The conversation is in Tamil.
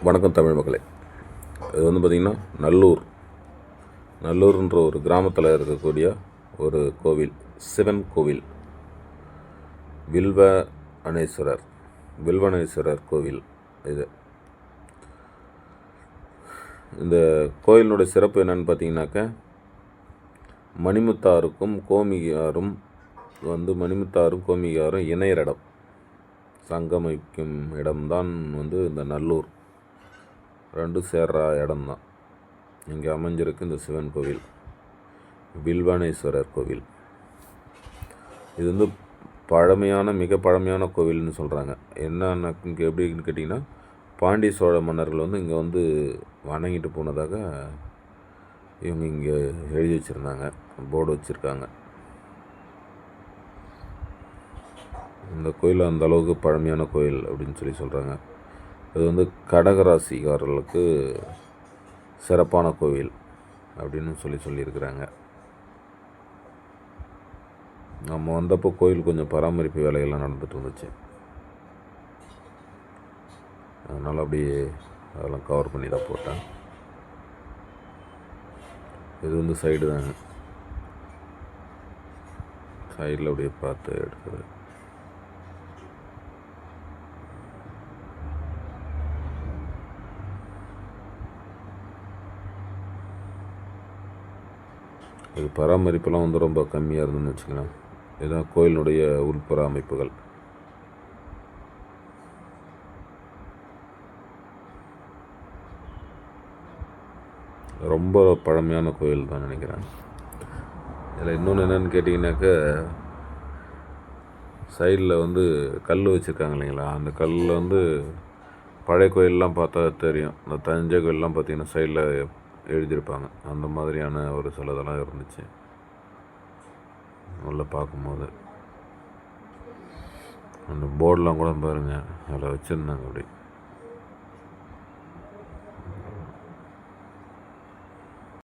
வணக்கம் தமிழ் மக்களே. இது பார்த்திங்கன்னா நல்லூர்ன்ற ஒரு கிராமத்தில் இருக்கக்கூடிய ஒரு கோவில், சிவன் கோவில், வில்வனேஸ்வரர் கோவில். இந்த கோயிலினுடைய சிறப்பு என்னன்னு பார்த்தீங்கன்னாக்க, மணிமுத்தாறும் கோமிகாரும் இணையர் இடம், சங்கமிக்கும் இடம்தான் இந்த நல்லூர். ரெண்டும் சேர்ற இடம்தான் இங்கே அமைஞ்சிருக்கு இந்த சிவன் கோவில், வில்வனேஸ்வரர் கோவில். இது மிக பழமையான கோவில்னு சொல்கிறாங்க. என்னன்னா இங்கே எப்படின்னு கேட்டிங்கன்னா, பாண்டிய சோழ மன்னர்கள் இங்கே வணங்கிட்டு போனதாக இவங்க இங்கே எழுதி வச்சுருந்தாங்க, போர்டு வச்சுருக்காங்க. இந்த கோயில் அந்த அளவுக்கு பழமையான கோயில் அப்படின்னு சொல்கிறாங்க. இது கடகராசிக்காரர்களுக்கு சிறப்பான கோவில் அப்படின்னு சொல்லியிருக்கிறாங்க. நம்ம வந்தப்போ கோயில் கொஞ்சம் பராமரிப்பு வேலைகள்லாம் நடந்துட்டு இருந்துச்சு. அதனால் அப்படியே அதெல்லாம் கவர் பண்ணி தான் போட்டேன். இது சைடு தாங்க, சைடில் அப்படியே பார்த்து எடுக்கிறது. இது பராமரிப்பெல்லாம் ரொம்ப கம்மியாக இருந்துன்னு வச்சுக்கலாம். இதுதான் கோயிலுடைய உள்புற அமைப்புகள். ரொம்ப பழமையான கோயில் தான் நினைக்கிறேன். இதில் இன்னொன்று என்னென்னு கேட்டிங்கனாக்க, சைடில் கல் வச்சுருக்காங்க இல்லைங்களா, அந்த கல்லில் பழைய கோயிலெலாம் பார்த்தா தெரியும். இந்த தஞ்சை கோயிலெலாம் பார்த்திங்கன்னா சைடில் எழுதியிருப்பாங்க. அந்த மாதிரியான ஒரு சிலதெல்லாம் இருந்துச்சு உள்ள பார்க்கும்போது. அந்த போர்டெலாம் கூட பாருங்கள், அதில் வச்சுருந்தாங்க அப்படி.